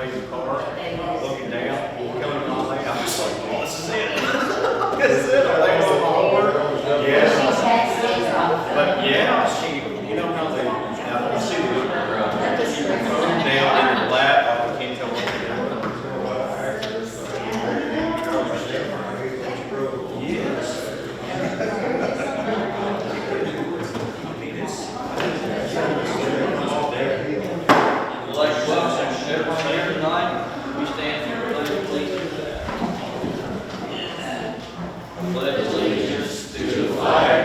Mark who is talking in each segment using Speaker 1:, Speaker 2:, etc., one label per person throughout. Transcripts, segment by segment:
Speaker 1: lady in the car, looking down, coming my way. I was like, oh, this is it. This is it. I laid on the floor. Yeah. But yeah, she, you know how they, I see the keep her phone down in her lap. I can't tell what they're doing. Yes.
Speaker 2: Like welcome everyone tonight. We stand for the pledge of allegiance. Pledge allegiance to the flag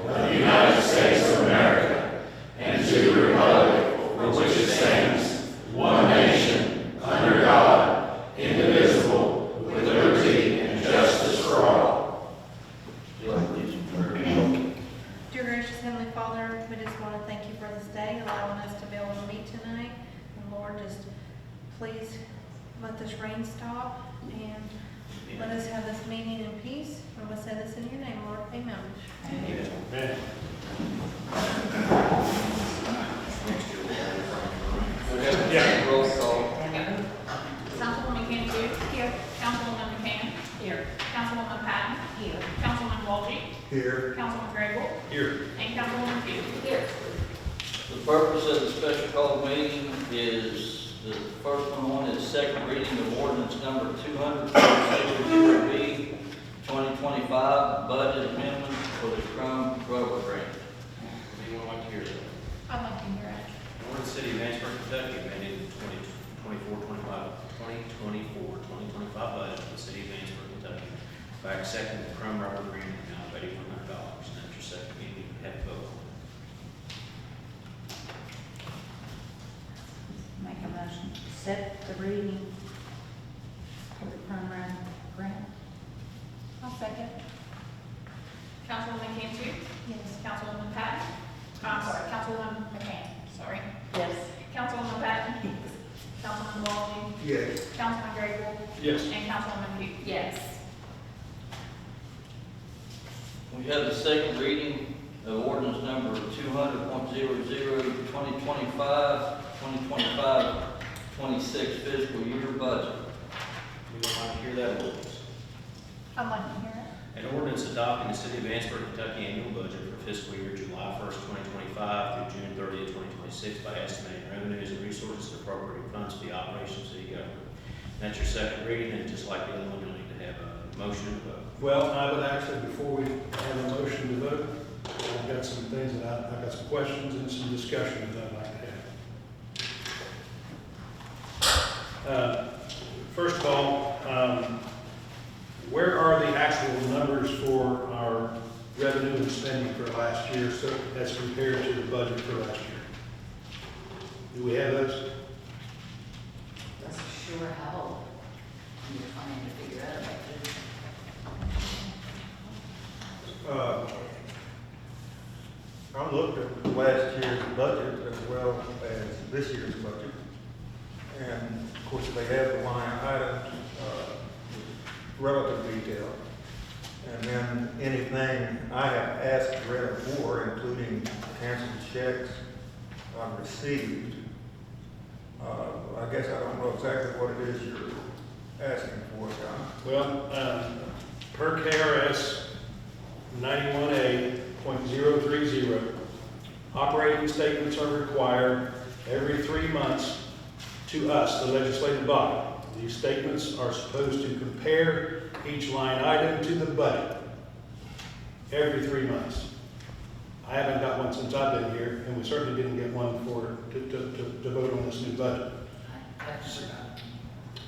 Speaker 2: of the United States of America and to the republic for which it stands, one nation, under God, indivisible, with liberty and justice for all.
Speaker 3: Dear gracious Heavenly Father, we just want to thank you for this day, allowing us to be able to meet tonight. And Lord, just please let this rain stop and let us have this meeting in peace. And we'll say this in your name, Lord. Amen.
Speaker 1: Amen.
Speaker 2: Yeah. Roll call.
Speaker 4: Councilwoman Cantu. Here. Councilwoman McCann. Here. Councilwoman Patton. Here. Councilman Walgie.
Speaker 5: Here.
Speaker 4: Councilman Grable.
Speaker 1: Here.
Speaker 4: And Councilwoman Pugh. Here.
Speaker 2: The purpose of the special call meeting is, the first one is second reading of ordinance number 200-B, 2025, budget amendment for the Crum Road Grant.
Speaker 1: Anyone like to hear that?
Speaker 4: I'd like to hear it.
Speaker 1: North City, Vanceburg, Kentucky, amended 2024-25 budget for the city of Vanceburg, Kentucky by accepting the Crum Rubber Grant amount of $8,100. And that's your second meeting. You have to vote.
Speaker 6: Make a motion to set the reading for the primary grant.
Speaker 4: I'll second. Councilwoman Cantu.
Speaker 6: Yes.
Speaker 4: Councilwoman Patton. I'm sorry, Councilwoman McCann. Sorry.
Speaker 6: Yes.
Speaker 4: Councilwoman Patton. Councilman Walgie.
Speaker 5: Yes.
Speaker 4: Councilman Grable.
Speaker 1: Yes.
Speaker 4: And Councilwoman Pugh.
Speaker 6: Yes.
Speaker 2: We have the second reading of ordinance number 200.00, 2025-26 fiscal year budget.
Speaker 1: Anyone like to hear that ordinance?
Speaker 4: I'd like to hear it.
Speaker 1: An ordinance adopting the city of Vanceburg, Kentucky annual budget for fiscal year July 1st, 2025 through June 30th, 2026 by estimating revenues and resources and appropriating funds for the operation of city government. That's your second reading, and just like the other one, you'll need to have a motion and vote.
Speaker 5: Well, I would actually, before we have a motion to vote, I've got some things that I've got some questions and some discussion that I'd like to have. First of all, where are the actual numbers for our revenue and spending for last year, so as compared to the budget for last year? Do we have those?
Speaker 6: That's sure how you're trying to figure out about
Speaker 7: I looked at last year's budget as well as this year's budget. And of course, they have the line items, relative detail. And then anything I have asked Greta for, including canceled checks I've received. I guess I don't know exactly what it is you're asking for, John.
Speaker 5: Well, per KRS 91A.030, operating statements are required every 3 months to us, the legislative body. These statements are supposed to compare each line item to the budget every 3 months. I haven't got one since I've been here, and we certainly didn't get one to vote on this new budget.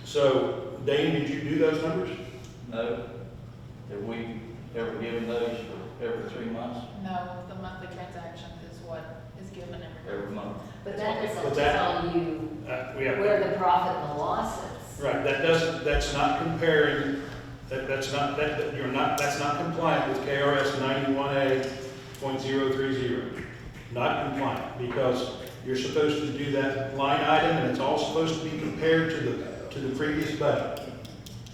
Speaker 5: So, Dane, did you do those numbers?
Speaker 2: No. Have we ever given those for every 3 months?
Speaker 4: No, the monthly transaction is what is given
Speaker 2: Every month?
Speaker 6: But that
Speaker 5: But
Speaker 6: doesn't
Speaker 5: that-
Speaker 6: tell you where the profit and the loss is.
Speaker 5: Right, that's not comparing, that's not compliant with KRS 91A.030. Not compliant, because you're supposed to do that line item, and it's all supposed to be compared to the previous budget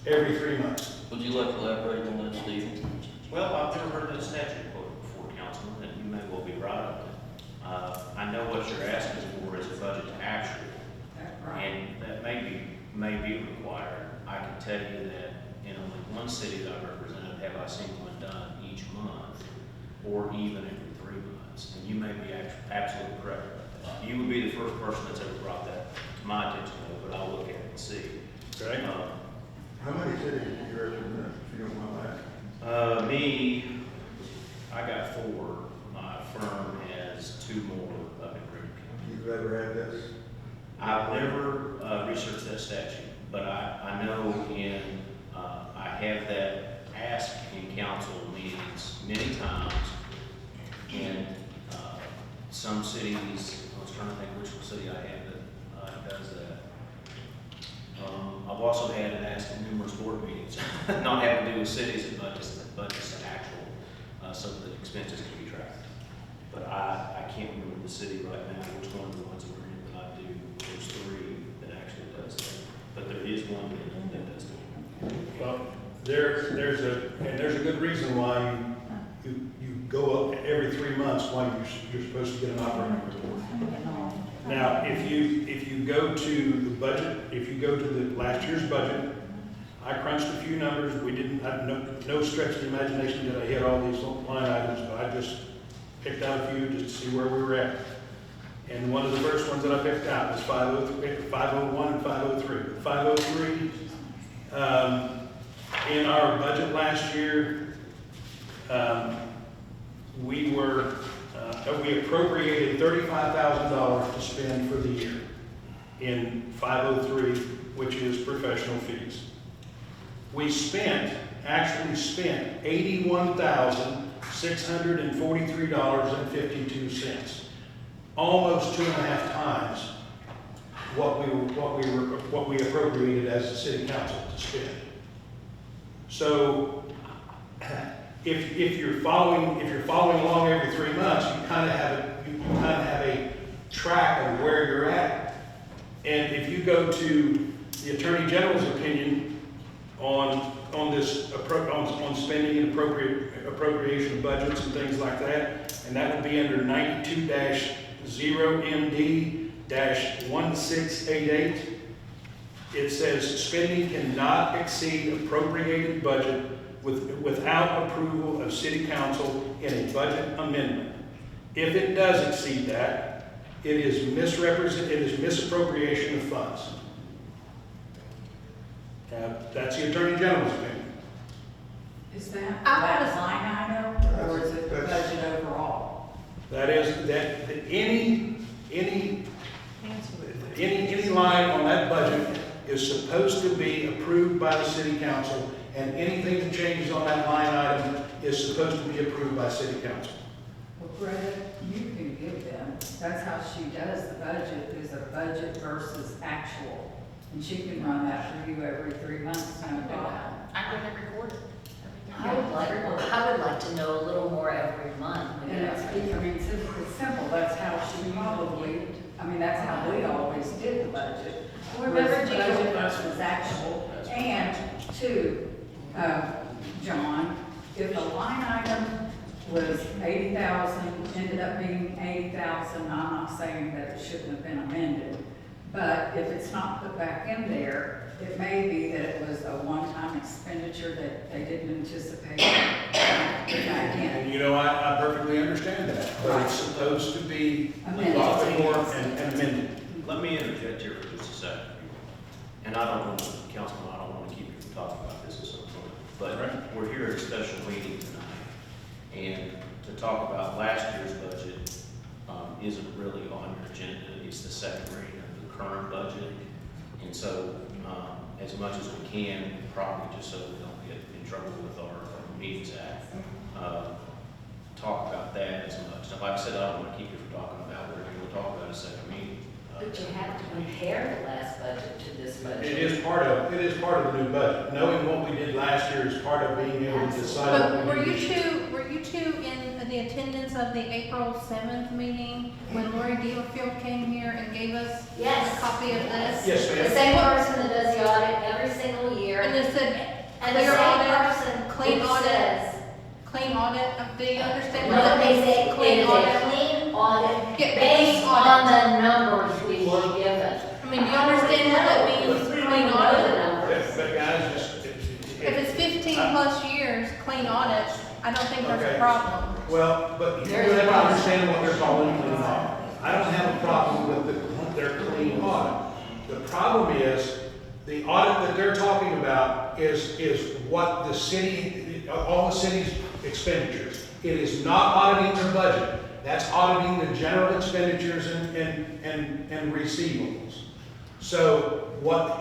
Speaker 5: every 3 months.
Speaker 2: Would you like to elaborate on that, Steve?
Speaker 1: Well, I've never heard that statute quoted before, Councilman, and you may well be right on that. I know what you're asking for is a budget to actual, and that may be may be required. I can tell you that in only one city that I represented, have I seen one done each month, or even every 3 months. And you may be absolutely correct about that. You would be the first person that's ever brought that to my attention, though, but I'll look at it and see.
Speaker 5: Okay.
Speaker 7: How many cities do you represent, if you don't mind asking?
Speaker 1: Me, I got 4. My firm has 2 more up in Green County.
Speaker 7: You've ever had this?
Speaker 1: I've never researched that statute, but I know I have that asked in council meetings many times. And some cities, I was trying to think which city I have that does that. I've also had it asked in numerous board meetings, not having to do with cities and budgets and actual, so that the expenses can be tracked. But I can't remember the city right now, which one of the ones that we're in, but I do, there's 3 that actually does that. But there is one that does it.
Speaker 5: Well, there's a good reason why you go up every 3 months, why you're supposed to get an operating report. Now, if you go to the budget, if you go to the last year's budget, I crunched a few numbers. We didn't have no stretch of the imagination that I hit all these line items, but I just picked out a few just to see where we were at. And one of the first ones that I picked out was 501 and 503. 503, in our budget last year, we appropriated $35,000 to spend for the year in 503, which is professional fees. We actually spent $81,643.52, almost 2.5 times what we appropriated as the city council to spend. So, if you're following along every 3 months, you kind of have a track of where you're at. And if you go to the Attorney General's opinion on spending and appropriation budgets and things like that, and that would be under 92-0MD-1688. It says spending cannot exceed appropriated budget without approval of City Council in a budget amendment. If it does exceed that, it is misappropriation of funds. That's the Attorney General's opinion.
Speaker 6: Is that
Speaker 3: I was-
Speaker 6: that line item, or is it the budget overall?
Speaker 5: That any line on that budget is supposed to be approved by the City Council, and anything that changes on that line item is supposed to be approved by City Council.
Speaker 8: Well, Greta, you can give them, that's how she does the budget, is a budget versus actual. And she can run that for you every 3 months, no problem.
Speaker 4: I go and record it.
Speaker 9: I would like to know a little more every month.
Speaker 8: And it's, I mean, it's simple, that's how she probably, that's how we always did the budget.
Speaker 9: Remember,
Speaker 8: Was budget versus actual. And 2, John, if a line item was 80,000, ended up being 80,000, I'm not saying that it shouldn't have been amended, but if it's not put back in there, it may be that it was a one-time expenditure that they didn't anticipate.
Speaker 5: And I perfectly understand that, but it's supposed to be brought before and amended.
Speaker 1: Let me interject here for just a second. And I don't want to, Councilman, I don't want to keep you from talking about this at some point. But we're here at a special meeting tonight. And to talk about last year's budget isn't really on your agenda. It's the second reading of the current budget. And so, as much as we can, probably just so we don't get in trouble with our Meetings Act, talk about that as much. Now, like I said, I don't want to keep you from talking about whatever you want to talk about at a second meeting.
Speaker 9: But you have to compare the last budget to this budget.
Speaker 5: It is part of the new budget. Knowing what we did last year is part of being able to decide.
Speaker 3: But
Speaker 5: what we
Speaker 3: were
Speaker 5: need
Speaker 3: you
Speaker 5: to do.
Speaker 3: two in the attendance of the April 7th meeting when Lori Dealerfield came here and gave us
Speaker 9: Yes.
Speaker 3: a copy of this?
Speaker 5: Yes,
Speaker 9: The
Speaker 5: ma'am.
Speaker 9: same person that does the audit every single year.
Speaker 3: And it said
Speaker 9: And the
Speaker 3: clear
Speaker 9: same
Speaker 3: audit,
Speaker 9: person
Speaker 3: clean
Speaker 9: who
Speaker 3: audit.
Speaker 9: says,
Speaker 3: clean audit. Do you understand what
Speaker 9: no,
Speaker 3: that
Speaker 9: they
Speaker 3: means?
Speaker 9: say it
Speaker 3: Clean
Speaker 9: is a
Speaker 3: audit.
Speaker 9: clean audit
Speaker 3: Yeah,
Speaker 9: based
Speaker 3: clean
Speaker 9: on
Speaker 3: audit.
Speaker 9: the numbers we were given.
Speaker 3: I mean, do you understand what that means? Clean audit. plus years, clean audit, I don't think there's a
Speaker 5: Okay.
Speaker 3: problem.
Speaker 5: Well, but you
Speaker 9: There's
Speaker 5: have
Speaker 9: a
Speaker 5: to
Speaker 9: problem.
Speaker 5: understand what they're calling clean audit. I don't have a problem with their clean audit. The problem is, the audit that they're talking about is what the city, all the city's expenditures. It is not auditing their budget. That's auditing the general expenditures and receivables. So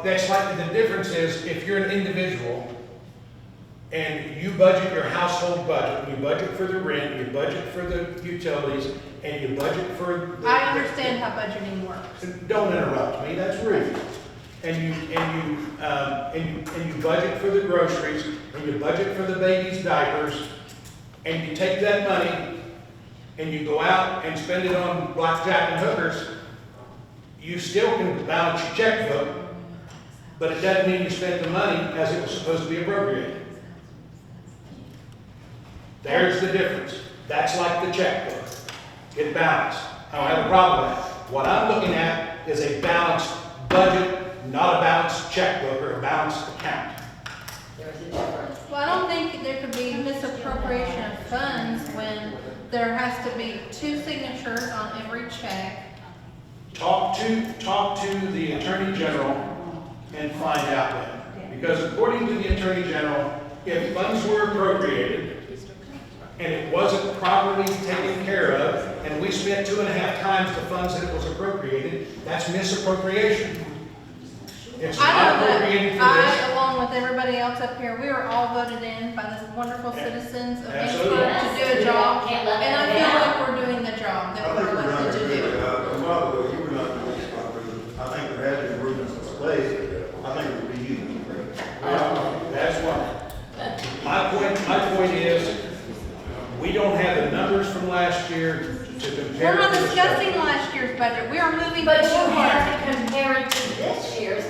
Speaker 5: that's like, the difference is, if you're an individual and you budget your household budget, you budget for the rent, you budget for the utilities, and you budget for the.
Speaker 3: I understand how budgeting works.
Speaker 5: Don't interrupt me, that's rude. And you budget for the groceries, and you budget for the baby's diapers, and you take that money and you go out and spend it on blackjack and hookers, you still can balance your checkbook, but it doesn't mean you spent the money as it was supposed to be appropriated. There's the difference. That's like the checkbook. It balanced. I don't have a problem with that. What I'm looking at is a balanced budget, not a balanced checkbook or a balanced account.
Speaker 9: There's a difference.
Speaker 3: Well, I don't think there could be misappropriation of funds when there has to be 2 signatures on every check.
Speaker 5: Talk to the Attorney General and find out then. Because according to the Attorney General, if funds were appropriated and it wasn't properly taken care of, and we spent 2.5 times the funds that it was appropriated, that's misappropriation. It's
Speaker 3: I
Speaker 5: not
Speaker 3: know
Speaker 5: appropriated
Speaker 3: that
Speaker 5: for this.
Speaker 3: I, along with everybody else up here, we were all voted in by the wonderful citizens of
Speaker 5: Absolutely.
Speaker 3: Vanceburg to do a job.
Speaker 9: Can't let
Speaker 3: And I
Speaker 9: them
Speaker 3: feel
Speaker 9: down.
Speaker 3: like we're doing the job
Speaker 7: I
Speaker 3: that
Speaker 7: think
Speaker 3: we're
Speaker 7: we're doing a
Speaker 3: elected to
Speaker 7: good
Speaker 3: do.
Speaker 7: job. A while ago, you were not doing this properly. I think there has been improvements in place. I think it would be you.
Speaker 5: That's why. My point is, we don't have the numbers from last year to compare.
Speaker 3: We're not
Speaker 5: to this
Speaker 3: discussing
Speaker 5: budget.
Speaker 3: last year's budget, we are moving
Speaker 9: But you
Speaker 3: forward.
Speaker 9: have to compare it to this year's.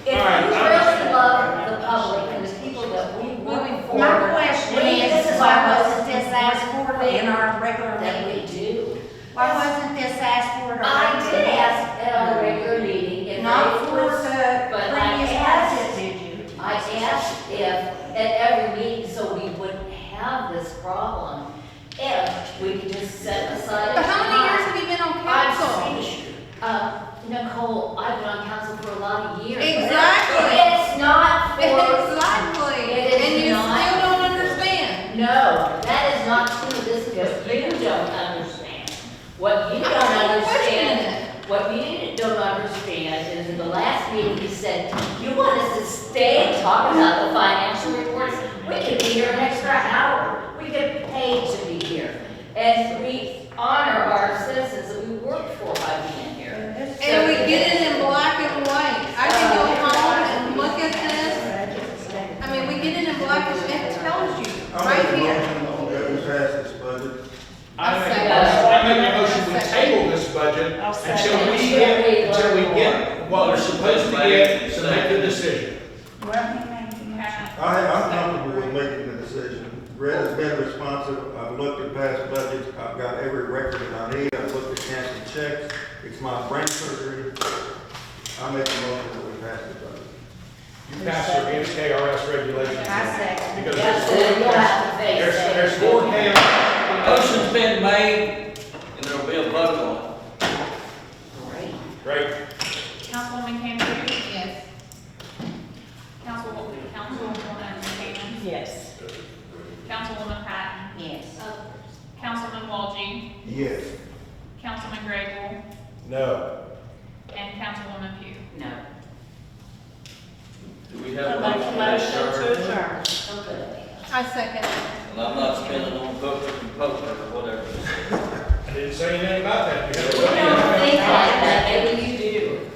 Speaker 9: If you
Speaker 5: All right,
Speaker 9: really love the public and the people that we work for.
Speaker 6: My question
Speaker 9: this
Speaker 6: is,
Speaker 9: is
Speaker 6: why
Speaker 9: our
Speaker 6: wasn't this asked for in our regular
Speaker 9: That we
Speaker 6: meeting?
Speaker 9: do.
Speaker 6: Why wasn't this asked for at our
Speaker 9: I
Speaker 6: regular
Speaker 9: did
Speaker 6: meeting?
Speaker 9: ask at our regular meeting if
Speaker 6: Not
Speaker 9: they
Speaker 6: for
Speaker 9: were,
Speaker 6: the
Speaker 9: but I
Speaker 6: previous
Speaker 9: asked-
Speaker 6: budget, did you?
Speaker 9: I asked if at every meeting, so we wouldn't have this problem, if we could just set aside.
Speaker 3: But how many years have you been on council?
Speaker 9: Nicole, I've been on council for a lot of years.
Speaker 3: Exactly.
Speaker 9: It's not for.
Speaker 3: Exactly,
Speaker 9: It is
Speaker 3: and you
Speaker 9: not.
Speaker 3: still don't understand.
Speaker 9: No, that is not true. This is what you don't understand. What you don't
Speaker 3: I'm not questioning
Speaker 9: understand, what you don't understand is in the last meeting, he said, you want us to stay and talk about the financial reports? We could be here an extra hour. We get paid to be here. And we honor our citizens that we work for by being here.
Speaker 3: And we get it in black and white. I can go home and look at this. I mean, we get it in black and white. It tells you
Speaker 7: I
Speaker 3: right
Speaker 7: make a
Speaker 3: here.
Speaker 7: motion that we pass this budget.
Speaker 5: I make
Speaker 3: Second.
Speaker 5: a motion, we table this budget until we get what we're supposed to get to make the decision.
Speaker 7: I'm comfortable with making the decision. Red has been responsive. I've looked at past budgets. I've got every record that I need. I've looked at canceled checks. It's my brain surgery. I make a motion that we pass the budget.
Speaker 5: You pass it against KRS regulations.
Speaker 6: I second.
Speaker 5: Because
Speaker 9: That's it, you'll have to face it.
Speaker 5: there's 4 KRS.
Speaker 2: Motion's been made, and there'll be a vote on it.
Speaker 9: Great.
Speaker 5: Right.
Speaker 4: Councilwoman Cantu? Yes. Councilwoman McCann?
Speaker 6: Yes.
Speaker 4: Councilwoman Patton?
Speaker 6: Yes.
Speaker 4: Councilman Waldie?
Speaker 7: Yes.
Speaker 4: Councilman Grable?
Speaker 5: No.
Speaker 4: And Councilwoman Pugh?
Speaker 6: No.
Speaker 2: Do we have a motion to adjourn?
Speaker 9: Okay.
Speaker 3: I second.
Speaker 2: And I'm not spending on poker and poker or whatever.
Speaker 5: I didn't say anything about that. You had a
Speaker 9: We don't
Speaker 5: vote.
Speaker 9: think like that, maybe you do.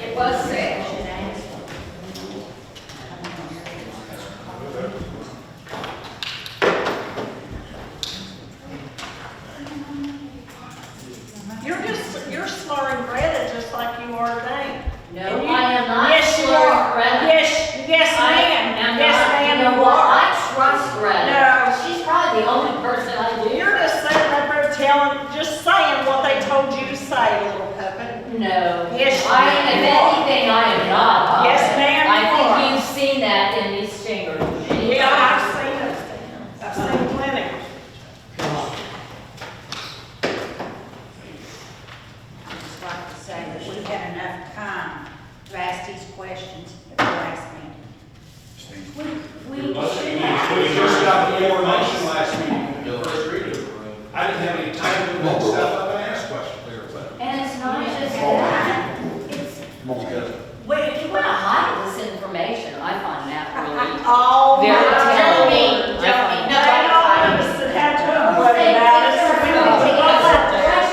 Speaker 9: It was said.
Speaker 10: You're slurring Greta just like you are Dane.
Speaker 9: No,
Speaker 10: And you-
Speaker 9: I am not
Speaker 10: Yes, you
Speaker 9: slurring
Speaker 10: are.
Speaker 9: Greta.
Speaker 10: Yes, ma'am.
Speaker 9: I'm
Speaker 10: Yes,
Speaker 9: not.
Speaker 10: ma'am,
Speaker 9: You know
Speaker 10: you
Speaker 9: what?
Speaker 10: are.
Speaker 9: I trust Greta.
Speaker 10: No.
Speaker 9: She's probably the only person I do.
Speaker 10: You're just sitting up there just saying what they told you to say, little puppet.
Speaker 9: No.
Speaker 10: Yes,
Speaker 9: I am, if anything, I am not.
Speaker 10: Yes, ma'am,
Speaker 9: I
Speaker 10: you
Speaker 9: think
Speaker 10: are.
Speaker 9: you've seen that in these chambers.
Speaker 10: Yeah, I've seen it. I've seen plenty.
Speaker 6: I'd just like to say that we had enough time to ask these questions at the last meeting.
Speaker 9: We should have.
Speaker 2: We just got the information last meeting, in the first reading. I didn't have any time to look stuff up and ask questions.
Speaker 9: And it's not just that, it's, wait, if you want to hide this information, I find that really
Speaker 10: Oh,
Speaker 9: very
Speaker 10: my.
Speaker 9: telling.
Speaker 4: Don't be,
Speaker 10: But I don't want us to have to worry about it, so we need to look at that.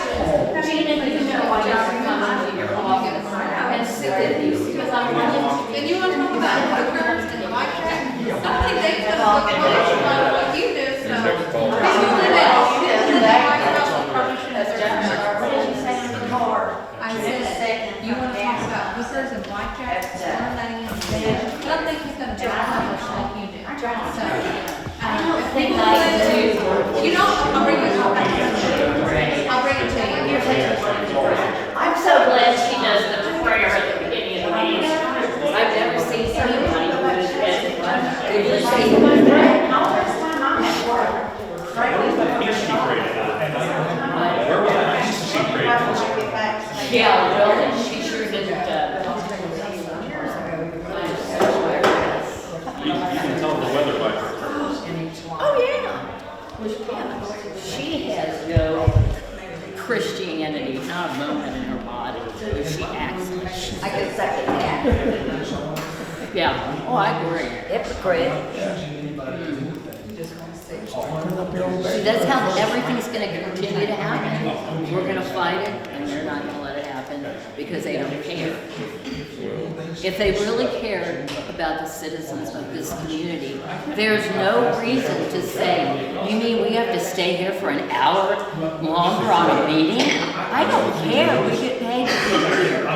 Speaker 9: Gina, you know why you're coming to your office and sit with you, because I'm running to.
Speaker 3: And you want to talk about hookers and the bike track? I don't think they've done a look at what you do, so. I said, you want to talk about hookers and bike tracks, learn that in, I don't think he's gonna do it like you do. So,
Speaker 9: I don't think I do.
Speaker 3: you know, I'll bring it, I'll bring it to you.
Speaker 9: I'm so glad she does the prayer at the beginning of the meeting. I've never seen anybody who has Yeah, really, she sure did.
Speaker 5: You can tell the weather by her.
Speaker 9: Oh, yeah. She has no Christianity, not a moment in her body. She acts.
Speaker 6: I can second that.
Speaker 9: Yeah, oh, I agree.
Speaker 6: Hypocrite.
Speaker 9: See, that's how everything's gonna continue to happen. We're gonna fight it, and they're not gonna let it happen, because they don't care. If they really cared about the citizens of this community, there's no reason to say, you mean we have to stay here for an hour longer on a meeting? I don't care, we get paid to get here.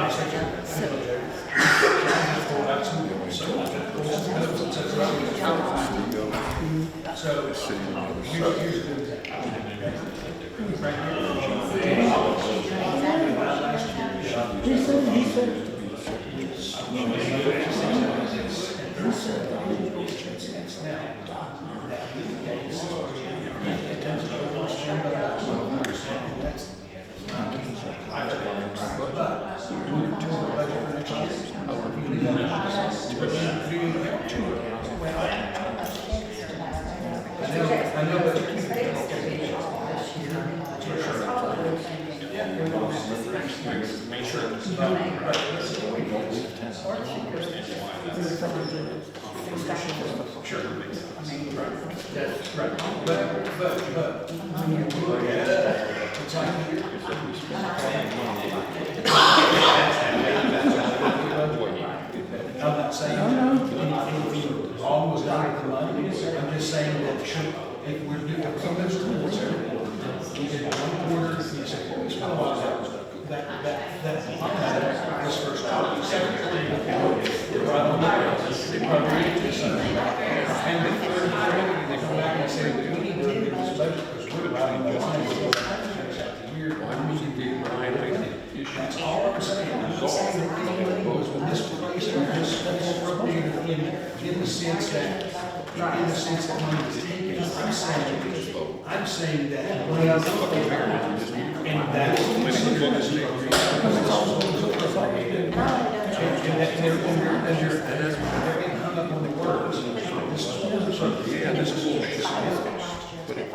Speaker 11: I'm not saying anything wrong was done with the money. I'm just saying that if we're doing some of those reports, we did one quarter, you said, we spent a lot of hours. This first quarter, second quarter, appropriate this. And then third quarter, they come back and say, we need to do this budget because we're riding the line. That's all I'm saying. I'm saying that anything was misplaced or misappropriated in the sense that money was taken. I'm saying that money is and that is considered as and they're getting hung up on the words. This is bullshit.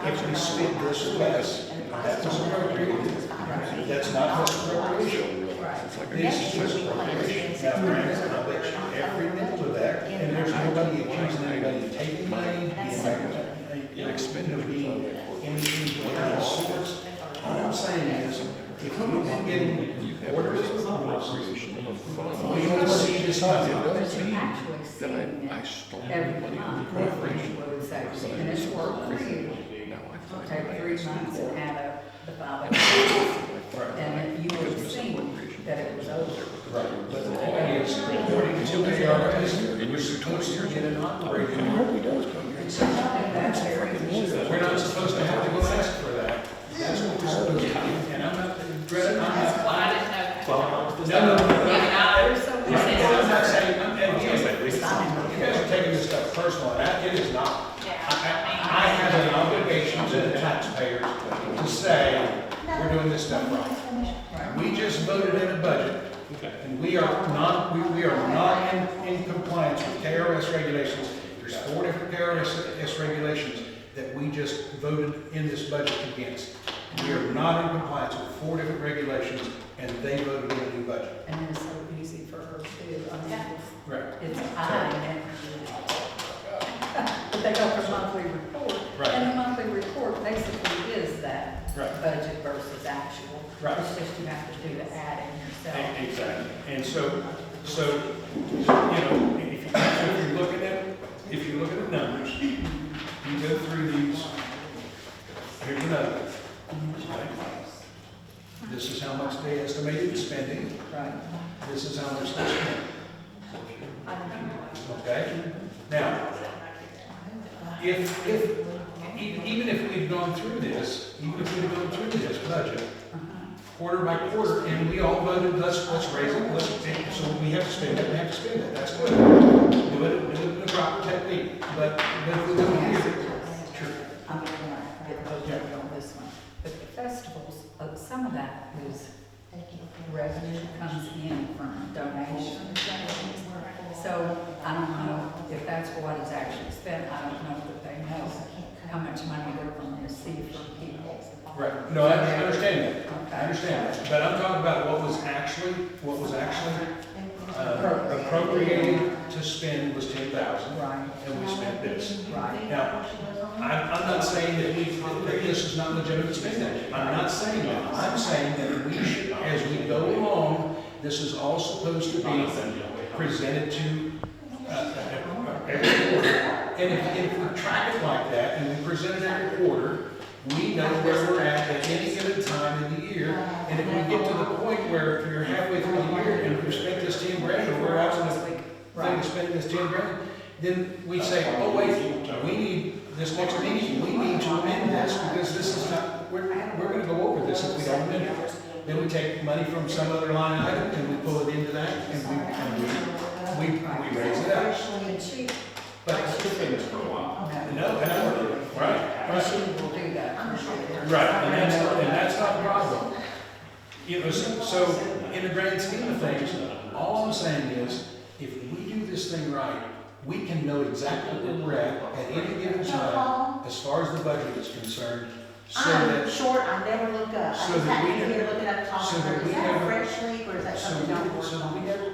Speaker 11: If we spend this less, that was appropriated. That's not what's appropriation. This is appropriation. Now, granted, I'll let you every nickel of that, and there's nobody accusing anybody of taking money, being anything of any sorts. All I'm saying is, if you've been getting orders of appropriation, we want to see this money.
Speaker 8: Actually seeing it every month, and it's work for you. Take 3 months and add up the 5 and you would have seen that it was over.
Speaker 11: Right, but the point is, according to the IRS, we're supposed to get an operating. I hope he does come here. We're not supposed to have to go ask for that. That's what we're supposed to do. And I'm not, Greta, I'm not.
Speaker 4: Well, I didn't know.
Speaker 11: say we're doing this stuff right. We just voted in a budget, and we are not in compliance with KRS regulations. There's 4 different KRS regulations that we just voted in this budget against. We are not in compliance with 4 different regulations, and they voted in a new budget.
Speaker 8: And it's so easy for her to do. I mean,
Speaker 11: Right.
Speaker 8: it's I. But they go for monthly report.
Speaker 11: Right.
Speaker 8: And the monthly report basically is that
Speaker 11: Right.
Speaker 8: budget versus actual.
Speaker 11: Right.
Speaker 8: It's just you have to do the adding yourself.
Speaker 11: Exactly. And so, you know, if you're looking at numbers, you go through these, here's another. Right? This is how much they estimated spending.
Speaker 8: Right.
Speaker 11: This is how much they spent. Okay? Now, even if we'd gone through this, budget, quarter by quarter, and we all voted, let's raise it, so we have to spend it, that's good. Do it in the proper technique, but if we do it here, sure.
Speaker 8: I'm not gonna get voted on this one, but the festivals, some of that is revenue comes in from donations. So I don't know if that's what is actually spent, I don't know that they know how much money they're going to receive from people.
Speaker 11: Right, no, I understand that,
Speaker 8: Okay.
Speaker 11: I understand that, but I'm talking about what was actually appropriated to spend was 10,000.
Speaker 8: Right.
Speaker 11: And we spent this.
Speaker 8: Right.
Speaker 11: Now, I'm not saying that this is not legitimate spending. I'm not saying that. I'm saying that we should, as we go along, this is all supposed to be presented to every quarter. And if we track it like that and we present it every quarter, we know where we're at any given time in the year. And if we get to the point where you're halfway through the year and we've spent this 10 grand, or we're out on the thing of spending this 10 grand, then we say, oh wait, we need, this next meeting, we need to amend this because this is not, we're gonna go over this if we don't amend it. Then we take money from some other line item and we pull it into that and we raise it up. But no, right.
Speaker 8: She will do that.
Speaker 11: Right, and that's not a problem. You know, so in the grand scheme of things, all I'm saying is, if we do this thing right, we can know exactly where we're at any given time, as far as the budget is concerned, so that.
Speaker 6: I'm short, I never look up. I
Speaker 11: So
Speaker 6: just
Speaker 11: that we
Speaker 6: happened to be
Speaker 11: never-
Speaker 6: looking up top
Speaker 11: so
Speaker 6: of
Speaker 11: that
Speaker 6: her.
Speaker 11: we
Speaker 6: Is that a
Speaker 11: never-
Speaker 6: fresh leak or is that
Speaker 11: So
Speaker 6: something y'all work
Speaker 11: that we
Speaker 6: on?
Speaker 11: never,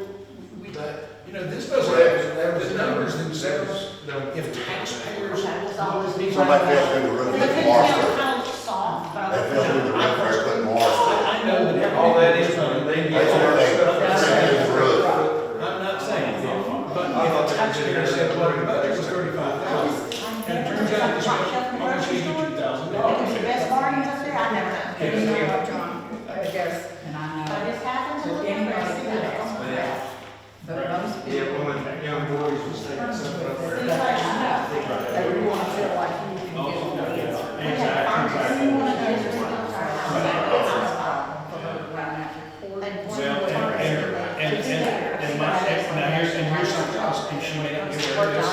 Speaker 11: you know, this doesn't, the numbers themselves, if taxpayers.
Speaker 12: Somebody fell through the roof,
Speaker 6: The
Speaker 12: put
Speaker 6: picture
Speaker 12: marsh
Speaker 6: was
Speaker 12: through.
Speaker 6: kind of soft, but I
Speaker 12: They
Speaker 6: was-
Speaker 12: fell through the roof, they put marsh through.
Speaker 11: I know that
Speaker 2: All that is, they get
Speaker 12: That's what they, the roof.
Speaker 11: I'm not saying that, but if a taxpayer said, well, the budget was 35,000, and it turns out it's almost $82,000.
Speaker 6: It's the best bargains up there, I never know.
Speaker 8: And you know what, John, I guess, and I
Speaker 6: But
Speaker 8: know,
Speaker 6: it happens to look
Speaker 8: Anybody
Speaker 6: interesting.
Speaker 8: do that. but most
Speaker 2: Yeah,
Speaker 8: people.
Speaker 2: when young boys was saying something up there.
Speaker 8: They would want to feel like you can get the answer.
Speaker 11: Exactly.
Speaker 6: One of those really good times.
Speaker 11: And here's something else, and she may not be aware of this,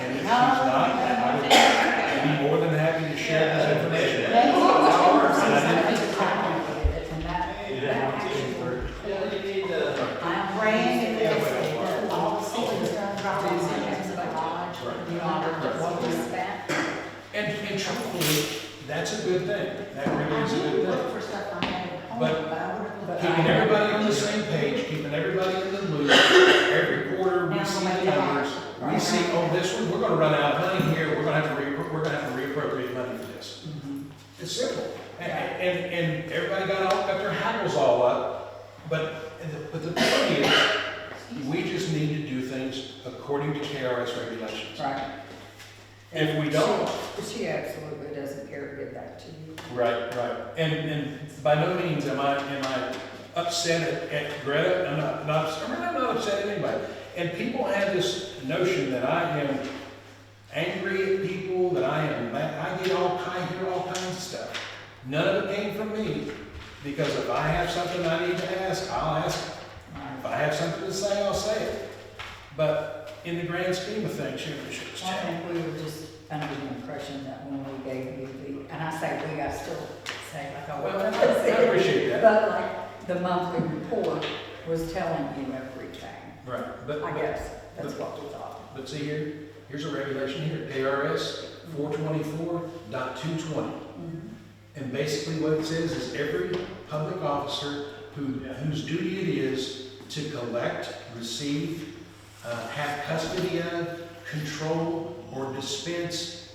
Speaker 11: and if she's not, I would be more than happy to share this information. And I didn't-
Speaker 6: I'm praying and it's, all the seasons done, drop on Sundays, but
Speaker 11: And truthfully, that's a good thing, that really is a good
Speaker 6: look
Speaker 11: thing.
Speaker 6: for stuff I had at home,
Speaker 11: But-
Speaker 6: but I would have.
Speaker 11: Keeping everybody on the same page, keeping everybody in the loop, every quarter we see the numbers, we see, oh, this one, we're gonna run out of money here, we're gonna have to reappropriate money for this. It's simple, and everybody got their hackles all up, but the point is, we just need to do things according to KRS regulations.
Speaker 8: Right.
Speaker 11: If we don't,
Speaker 8: She absolutely doesn't care to give that to you.
Speaker 11: right, and by no means am I upset at Greta, I'm not upset at anybody. And people have this notion that I am angry at people, that I am mad, I hear all kinds of stuff. None of it came from me, because if I have something I need to ask, I'll ask it. If I have something to say, I'll say it. But in the grand scheme of things,
Speaker 8: I think we were just under the impression that when we gave you the, and I say we, I still say like I
Speaker 5: Well,
Speaker 8: was.
Speaker 5: I appreciate that.
Speaker 8: But like the monthly report was telling you everything.
Speaker 5: Right, but.
Speaker 8: I guess that's what we thought.
Speaker 5: But see here, here's a regulation here, KRS 424.220. And basically what it says is every public officer whose duty it is to collect, receive, have custody of, control, or dispense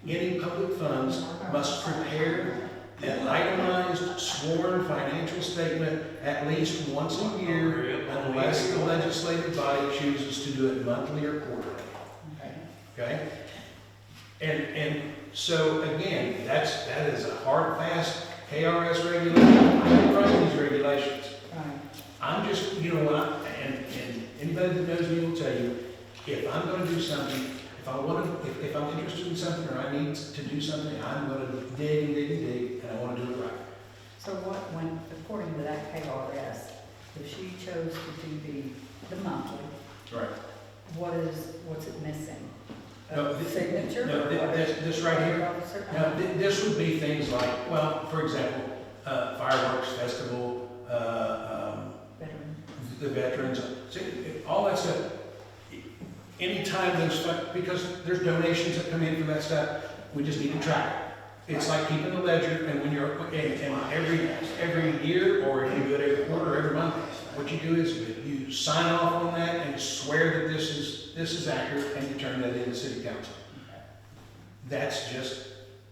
Speaker 5: any public funds must prepare an itemized sworn financial statement at least once a year unless the legislative body chooses to do it monthly or quarterly. Okay? And so again, that is a hard, fast KRS regulation. I write these regulations. I'm just, and anybody that knows me will tell you, if I'm gonna do something, if I'm interested in something or I need to do something, I'm gonna dig and dig and dig, and I wanna do it right.
Speaker 8: So when, according to that KRS, if she chose to do the monthly,
Speaker 5: Right.
Speaker 8: what's it missing?
Speaker 5: No,
Speaker 8: The signature?
Speaker 5: No, this right here. Now, this would be things like, well, for example, fireworks festival, the veterans, all that stuff. Anytime those stuff, because there's donations that come in for that stuff, we just need to track it. It's like keeping a ledger, and when you're, and every year, or if you do it every quarter, or every month, what you do is you sign off on that and swear that this is accurate, and you turn that in to city council. That's just.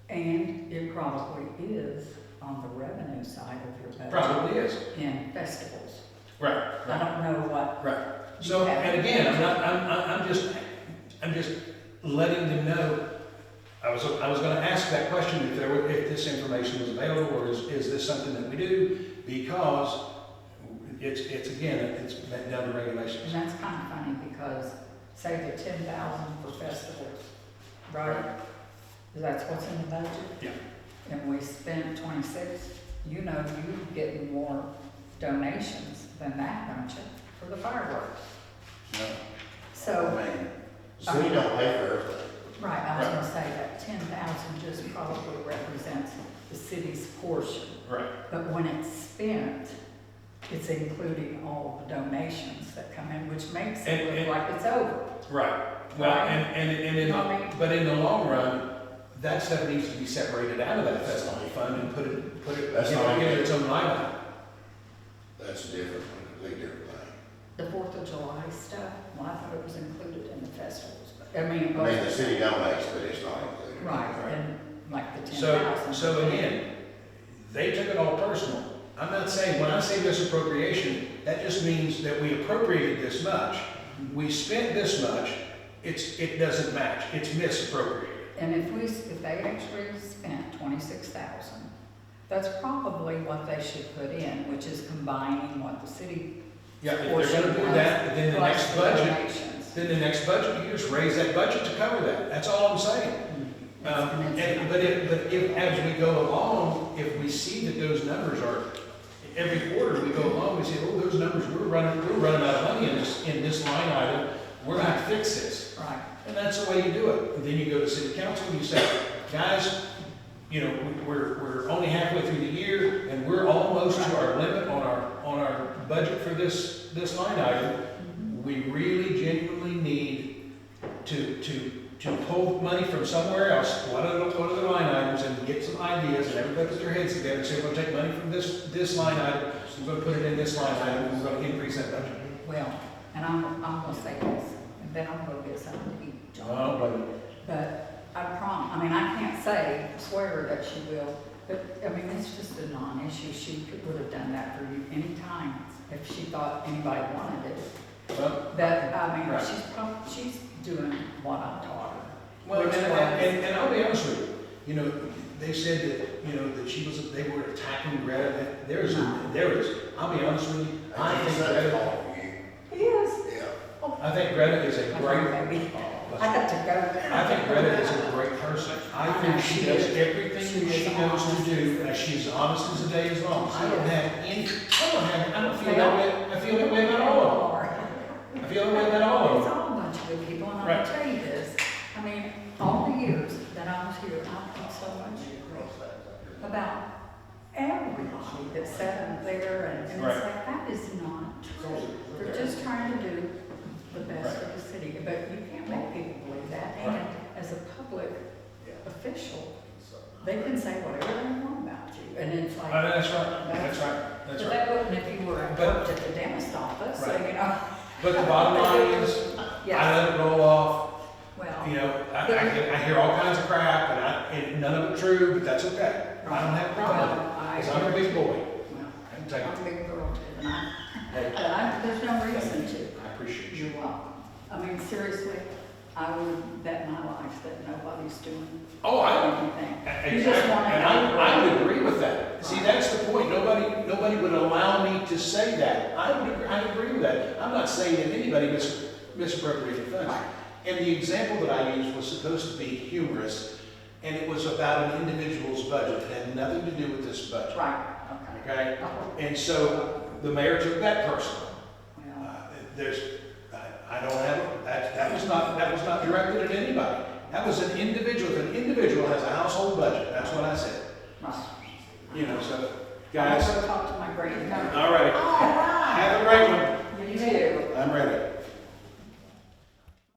Speaker 8: And it probably is on the revenue side of your budget.
Speaker 5: Probably is.
Speaker 8: In festivals.
Speaker 5: Right.
Speaker 8: I don't know what.
Speaker 5: Right. So, and again, I'm just letting them know. I was gonna ask that question if this information was available, or is this something that we do? Because it's down to regulations.
Speaker 8: And that's kind of funny because say the 10,000 for festivals, right? That's what's in the budget?
Speaker 5: Yeah.
Speaker 8: And we spent 26, you're getting more donations than that, don't you, for the fireworks?
Speaker 12: No.
Speaker 8: So,
Speaker 12: City don't pay for everything.
Speaker 8: right, I was gonna say that 10,000 just probably represents the city's portion.
Speaker 5: Right.
Speaker 8: But when it's spent, it's including all the donations that come in, which makes it look like it's over.
Speaker 5: Right. Well,
Speaker 8: Right.
Speaker 5: but in the long run, that stuff needs to be separated out of that festival fund and put it,
Speaker 12: That's
Speaker 5: give
Speaker 12: not
Speaker 5: it its own line item.
Speaker 12: That's different, completely different thing.
Speaker 8: The 4th of July stuff, well, I thought it was included in the festivals, but, I mean.
Speaker 12: The city donates, but it's not included.
Speaker 8: Right, and like the 10,000.
Speaker 5: So again, they took it all personal. I'm not saying, when I say misappropriation, that just means that we appropriated this much, we spent this much, it doesn't match, it's misappropriated.
Speaker 8: And if they actually spent 26,000, that's probably what they should put in, which is combining what the city.
Speaker 5: Yeah, if they're gonna do that, then the next budget, you just raise that budget to cover that, that's all I'm saying. But if, as we go along, if we see that those numbers are, every quarter we go along, we say, oh, those numbers, we're running out of money in this line item, we're gonna have to fix this.
Speaker 8: Right.
Speaker 5: And that's the way you do it. And then you go to city council and you say, guys, we're only halfway through the year and we're almost to our limit on our budget for this line item. We really genuinely need to pull money from somewhere else, what are the line items, and get some ideas, and everybody put their heads together and say, we're gonna take money from this line item, we're gonna put it in this line item, and we're gonna increase that budget.
Speaker 8: Well, and I'm gonna say this, and then I'm gonna get something to eat, John.
Speaker 5: Oh,
Speaker 8: But I mean, I can't swear that she will, but, I mean, it's just a non-issue. She would have done that for you any time if she thought anybody wanted it.
Speaker 5: well,
Speaker 8: But, I mean,
Speaker 5: Right.
Speaker 8: she's doing what I taught her.
Speaker 5: well,
Speaker 8: Which was-
Speaker 5: and I'll be honest with you, they said that, they were attacking Greta. There is, I'll be honest with you, I think Greta,
Speaker 8: He is.
Speaker 12: Yeah.
Speaker 5: I think Greta is a great,
Speaker 8: Maybe. I got to go.
Speaker 5: I think Greta is a great person. I think she does everything that she knows to do, and she's honest as the day is long. I don't feel that way, I feel that way about all of them. I feel that way about all of
Speaker 8: It's
Speaker 5: them.
Speaker 8: all a bunch of good people, and I'll
Speaker 5: Right.
Speaker 8: tell you this, I mean, all the years that I was here, I've thought so much about everybody that's sat up there, and
Speaker 5: Right.
Speaker 8: it's like, that is not true. They're just trying to do the best for the city, but you can't make people believe that. And as a public official, they can say whatever they want about you, and it's like.
Speaker 11: That's right, that's right, that's
Speaker 8: But
Speaker 11: right.
Speaker 8: that wouldn't if you were worked at the dentist office, so,
Speaker 11: Right.
Speaker 8: you know.
Speaker 11: But the bottom line is, I
Speaker 8: Yeah,
Speaker 11: let it roll off,
Speaker 8: well.
Speaker 11: you know, I hear all kinds of crap, and none of it true, but that's okay. I don't have a problem with it, because I'm a big boy.
Speaker 8: Well,
Speaker 11: I can take
Speaker 8: I'm a
Speaker 11: it.
Speaker 8: big girl too, and
Speaker 11: Hey,
Speaker 8: there's no reason to.
Speaker 11: I appreciate you.
Speaker 8: You're welcome. I mean, seriously, I would bet my life that nobody's doing
Speaker 11: Oh,
Speaker 8: anything. You just want to.
Speaker 11: And I would agree with that. See, that's the point. Nobody would allow me to say that. I agree with that. I'm not saying that anybody misappropriated funds. And the example that I used was supposed to be humorous, and it was about an individual's budget. It had nothing to do with this budget.
Speaker 8: Right, okay.
Speaker 11: Okay? And so the mayor took that personally.
Speaker 8: Well,
Speaker 11: I don't have, that was not directed at anybody. That was an individual. If an individual has a household budget, that's what I said.
Speaker 8: right.
Speaker 11: You know, so,
Speaker 8: I'm
Speaker 11: guys,
Speaker 8: gonna talk to my granddaughter.
Speaker 11: all right.
Speaker 8: All right.
Speaker 11: Have a great one.
Speaker 8: You too.
Speaker 11: I'm ready.